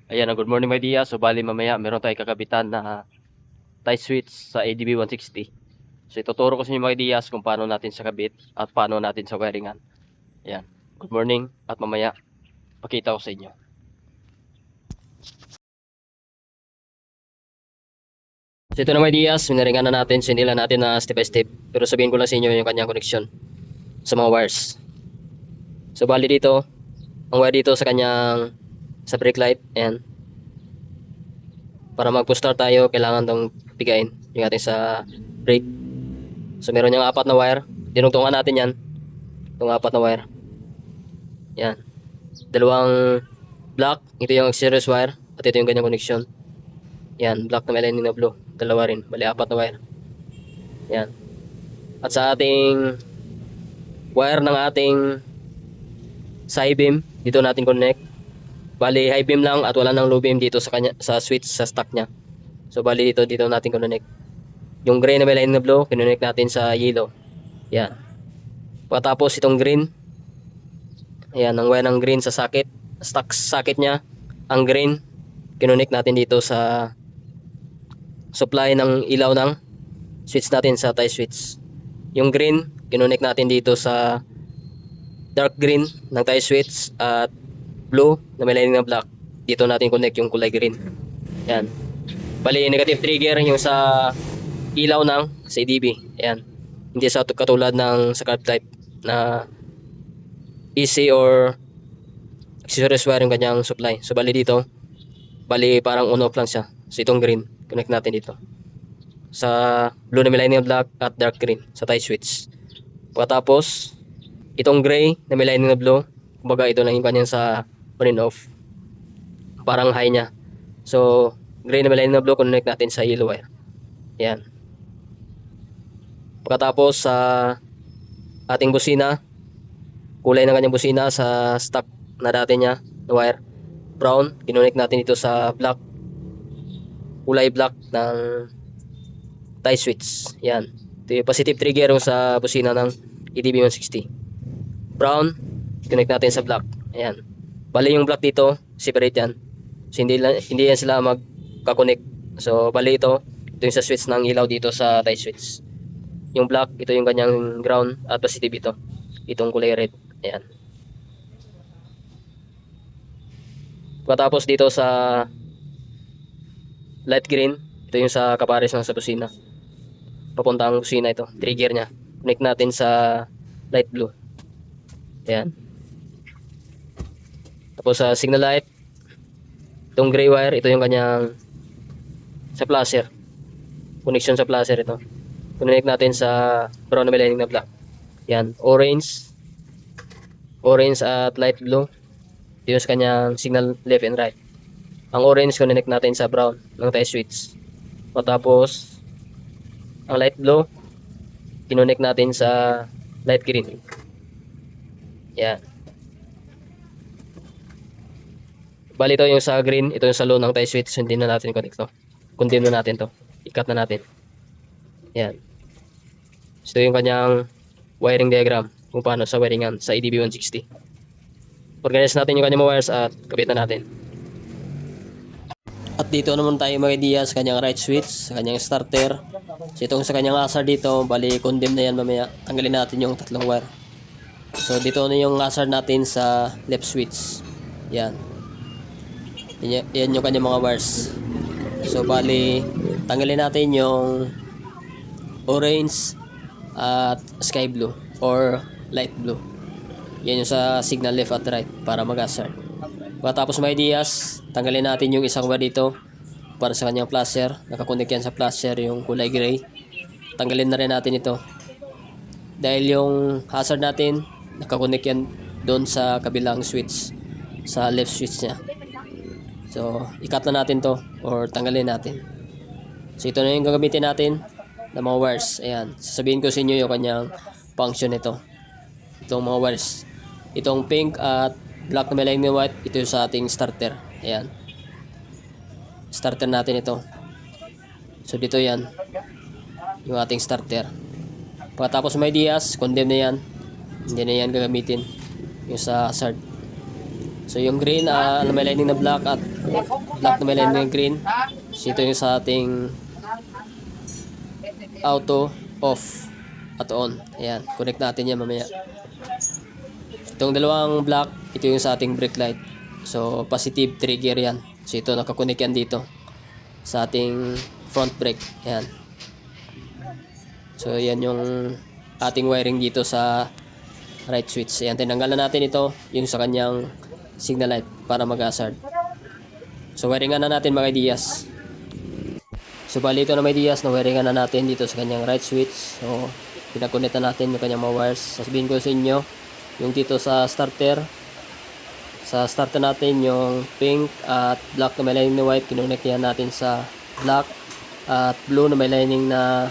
Ayan, good morning my dia. So bali mamaya meron tayong kakabitan na tie switch sa ADB 160. So ituturo ko sa inyo mga dias kung paano natin sa kabit at paano natin sa wiringan. Ayan, good morning at mamaya pakita ko sa inyo. So ito na mga dias, minaringan na natin, sinila natin na step by step. Pero sabihin ko lang sa inyo yung kanyang connection sa mga wires. So bali dito, ang wire dito sa kanyang sa brake light. Ayan. Para mag-push start tayo, kailangan tong pigain yung ating sa brake. So meron yung apat na wire. Dinugtungan natin yan. Itong apat na wire. Yan. Dalawang black. Ito yung series wire. At ito yung ganyang connection. Yan. Black na may lining na blue. Dalawa rin. Bali apat na wire. Yan. At sa ating wire ng ating sa high beam, dito natin connect. Bali high beam lang at wala nang low beam dito sa kanya, sa switch sa stock nya. So bali dito natin connect. Yung gray na may lining na blue, kinonect natin sa yellow. Yan. Pagkatapos itong green, ayan, ang wire ng green sa socket, stock socket nya, ang green, kinonect natin dito sa supply ng ilaw ng switch natin sa tie switch. Yung green, kinonect natin dito sa dark green ng tie switch at blue na may lining na black. Dito natin connect yung kulay green. Yan. Bali, negative trigger yung sa ilaw ng sa ADB. Ayan. Hindi sa katulad ng sa carb type na easy or accessories wire yung kanyang supply. So bali dito, bali parang on off lang siya. So itong green, connect natin dito. Sa blue na may lining na black at dark green sa tie switch. Pagkatapos, itong gray na may lining na blue, kumbaga ito lang yung kanyang sa on and off. Parang high niya. So, gray na may lining na blue, connect natin sa yellow wire. Yan. Pagkatapos sa ating busina, kulay ng kanyang busina sa stock na dati niya na wire, brown, kinonect natin dito sa black, kulay black ng tie switch. Yan. Ito yung positive trigger sa busina ng EDB 160. Brown, connect natin sa black. Ayan. Bali yung black dito, separate yan. So hindi yan sila magka-connect. So bali ito yung sa switch ng ilaw dito sa tie switch. Yung black, ito yung kanyang ground at positive ito. Itong kulay red. Ayan. Pagkatapos dito sa light green, ito yung sa kapares ng sa busina. Papunta ang busina ito, trigger nya. Connect natin sa light blue. Ayan. Tapos sa signal light, itong gray wire, ito yung kanyang sa flasher. Connection sa flasher ito. Connect natin sa brown na may lining na black. Yan, orange at light blue. Ito sa kanyang signal left and right. Ang orange connect natin sa brown ng tie switch. Tapos ang light blue kinonect natin sa light green. Yan. Bali ito yung sa green, ito yung sa low ng tie switch, hindi na natin connect to. Condemn na natin to. I-cut na natin. Yan. So ito yung kanyang wiring diagram kung paano sa wiringan sa EDB 160. Organize natin yung kanyang wires at kabit na natin. At dito naman tayo mga idea sa kanyang right switch, sa kanyang starter. So itong sa kanyang hazard dito, bali condemn na yan mamaya. Tanggalin natin yung tatlong wire. So dito na yung hazard natin sa left switch. Yan. Yan yung kanyang mga wires. So bali tanggalin natin yung orange at sky blue or light blue. Yan yung sa signal left at right para mag-hazard. Pagkatapos may ideas, tanggalin natin yung isang wire dito para sa kanyang flasher. Nakakonect yan sa flasher yung kulay gray. Tanggalin na rin natin ito. Dahil yung hazard natin, nakakonect yan doon sa kabilang switch, sa left switch nya. So, i-cut na natin to or tanggalin natin. So, ito na yung gagamitin natin ng mga wires. Ayan. Sasabihin ko sa inyo yung kanyang function nito. Itong mga wires. Itong pink at black na may lining na white, ito yung sa ating starter. Ayan. Starter natin ito. So, dito yan. Yung ating starter. Pagkatapos may dias, condemn na yan. Hindi na yan gagamitin. Yung sa hazard. So yung green na may lining na black at black na may lining na green. So ito yung sa ating auto, off at on. Ayan, connect natin yan mamaya. Itong dalawang black, ito yung sa ating brake light. So positive trigger yan. So ito nakakonek yan dito sa ating front brake. Ayan. So yan yung ating wiring dito sa right switch. Ayan, tinanggalan natin ito yung sa kanyang signal light para mag-hazard. So wiringan na natin mga ideas. So bali ito na may ideas na wiringan na natin dito sa kanyang right switch. So pinag-connect na natin yung kanyang mga wires. Sasabihin ko sa inyo yung dito sa starter. Sa starter natin yung pink at black na may lining na white, kinonect yan natin sa black at blue na may lining na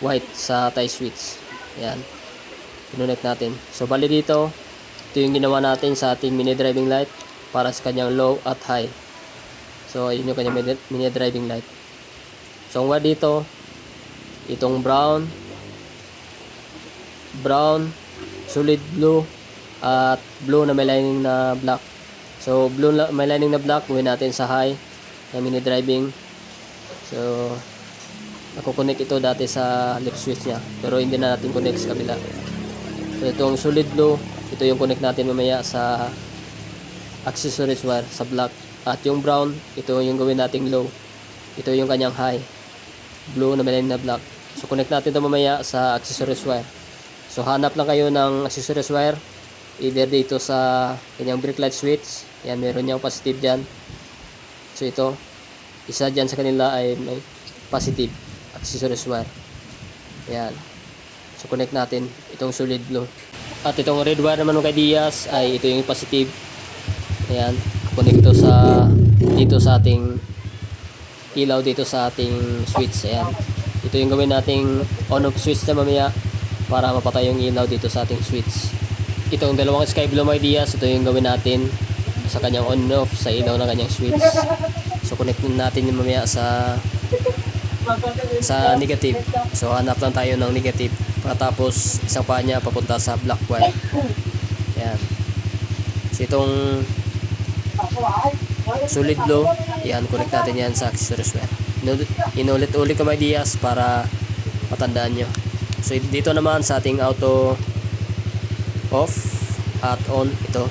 white sa tie switch. Ayan, kinonect natin. So bali dito, ito yung ginawa natin sa ating mini driving light para sa kanyang low at high. So ayun yung kanyang mini driving light. So ang wire dito, itong brown, solid blue at blue na may lining na black. So blue na may lining na black, gawin natin sa high na mini driving. So nakukonek ito dati sa left switch niya, pero hindi na natin connect sa kabila. So itong solid blue, ito yung connect natin mamaya sa accessories wire sa black. At yung brown, ito yung gawin nating low. Ito yung kanyang high, blue na may lining na black. So connect natin ito mamaya sa accessories wire. So hanap lang kayo ng accessories wire, either dito sa kanyang brake light switch. Yan, meron niyang positive dyan. So ito, isa dyan sa kanila ay may positive accessories wire. Yan. So connect natin itong solid blue. At itong red wire naman kay Diaz ay ito yung positive. Ayan, connect ito sa dito sa ating ilaw dito sa ating switch. Ayan. Ito yung gawin nating on off switch na mamaya para mapatay yung ilaw dito sa ating switch. Itong dalawang sky blue my Diaz, ito yung gawin natin sa kanyang on off sa ilaw ng kanyang switch. So connect natin yung mamaya sa negative. So hanap lang tayo ng negative. Tapos isang pa niya papunta sa black wire. Ayan. So itong solid blue, yan, connect natin yan sa accessories wire. Inulit-ulit ko my Diaz para matandaan nyo. So dito naman sa ating auto off at on, ito.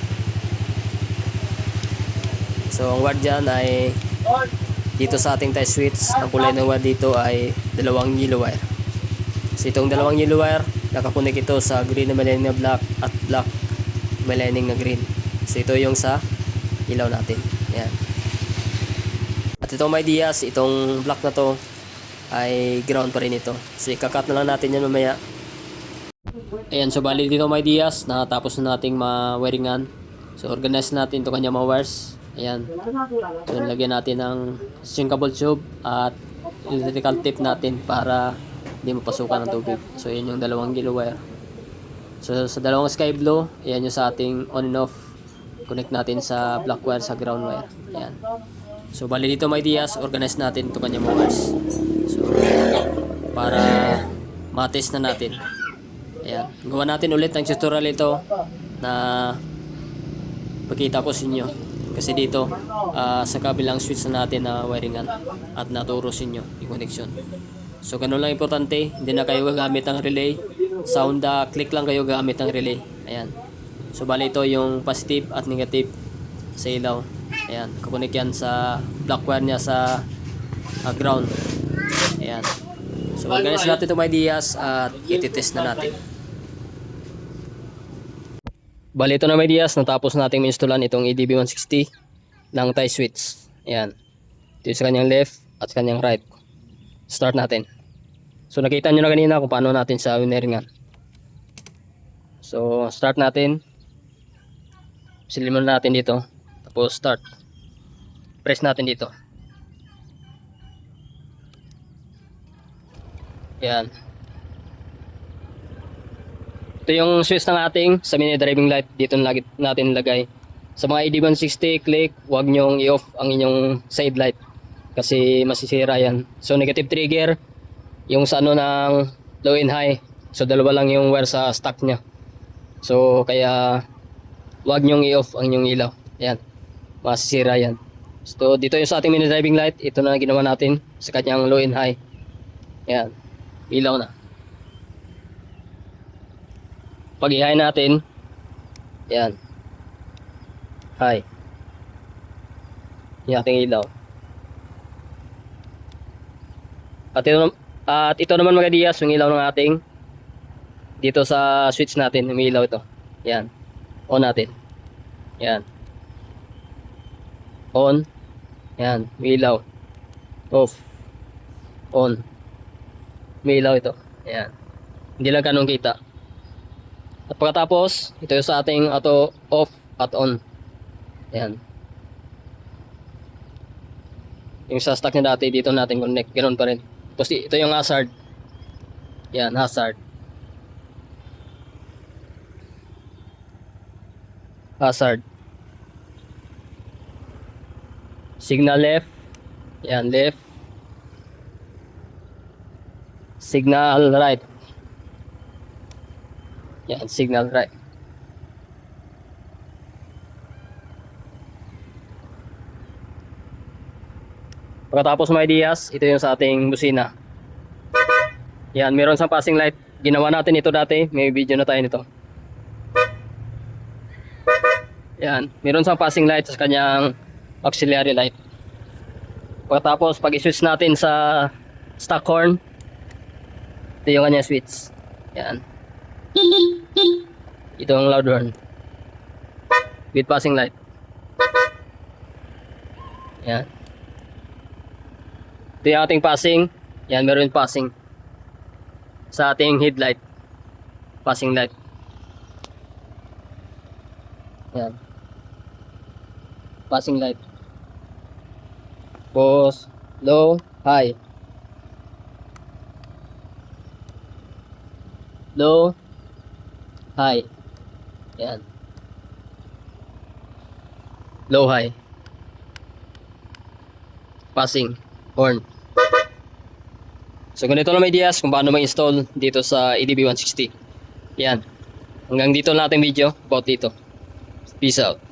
So ang wire dyan ay dito sa ating tie switch. Ang kulay ng wire dito ay dalawang yellow wire. So itong dalawang yellow wire, nakakunik ito sa green na may lining na black at black may lining na green. So ito yung sa ilaw natin. Yan. At itong may Diaz, itong black na to ay ground pa rin ito. So ikakat na lang natin yan mamaya. Ayan, so bali dito may Diaz, nakatapos na nating ma-wiringan. So organize natin ito kanya mga wires. Ayan. So lagyan natin ng sinkable tube at electrical tape natin para hindi mapasukan ng tubig. So ayan yung dalawang yellow wire. So sa dalawang sky blue, ayan yung sa ating on and off. Connect natin sa black wire sa ground wire. Ayan. So bali dito may Diaz, organize natin ito kanya mga wires. So para matest na natin. Ayan. Gawa natin ulit ng tutorial ito na pakita ko sa inyo. Kasi dito sa kabilang switch na natin na wiringan at naturo sa inyo yung connection. So ganun lang importante, hindi na kayo gagamit ng relay. Sound click lang kayo gamit ng relay. Ayan. So bali ito yung positive at negative sa ilaw. Ayan, kukunik yan sa black wire niya sa ground. Ayan. So organize natin ito may Diaz at ititest na natin. Bali ito na may Diaz, natapos nating installan itong EDB160 ng tie switch. Ayan. Ito sa kanyang left at kanyang right. Start natin. So nakita nyo na kanina kung paano natin sa wiringan. So start natin. Siliman natin dito. Tapos start. Press natin dito. Ayan. Ito yung switch ng ating sa mini driving light. Dito natin lagay. Sa mga ED160, click, huwag nyong i-off ang inyong side light. Kasi masisira yan. So negative trigger, yung sa ano ng low and high. So dalawa lang yung wire sa stock nya. So kaya huwag nyong i-off ang inyong ilaw. Yan. Masisira yan. So, dito yung sa ating mini driving light. Ito na ginawa natin sa kanyang low and high. Yan. Ilaw na. Pag i-high natin, yan. High. Yung ating ilaw. At ito naman mga Diaz, yung ilaw ng ating dito sa switch natin, yung ilaw ito. Yan. On natin. Yan. On. Yan. May ilaw. Off. On. May ilaw ito. Yan. Hindi lang kanong kita. At pagkatapos, ito yung sa ating auto off at on. Yan. Yung sa stock na dati, dito natin connect. Ganoon pa rin. Tapos ito yung hazard. Yan, hazard. Hazard. Signal left. Yan, left. Signal right. Yan, signal right. Pagkatapos mga Diaz, ito yung sa ating busina. Yan, meron sa passing light. Ginawa natin ito dati. May video na tayo nito. Yan, meron sa passing light sa kanyang auxiliary light. Pagkatapos, pag i-switch natin sa stock horn, ito yung kanyang switch. Yan. Ito ang loud horn. With passing light. Yan. Ito yung ating passing. Yan, meron passing. Sa ating headlight. Passing light. Yan. Passing light. Pause. Low. High. Low. High. Yan. Low, high. Passing. Horn. So ganito lang may ideas kung paano ma-install dito sa EDB 160. Yan. Hanggang dito lang ating video about dito. Peace out.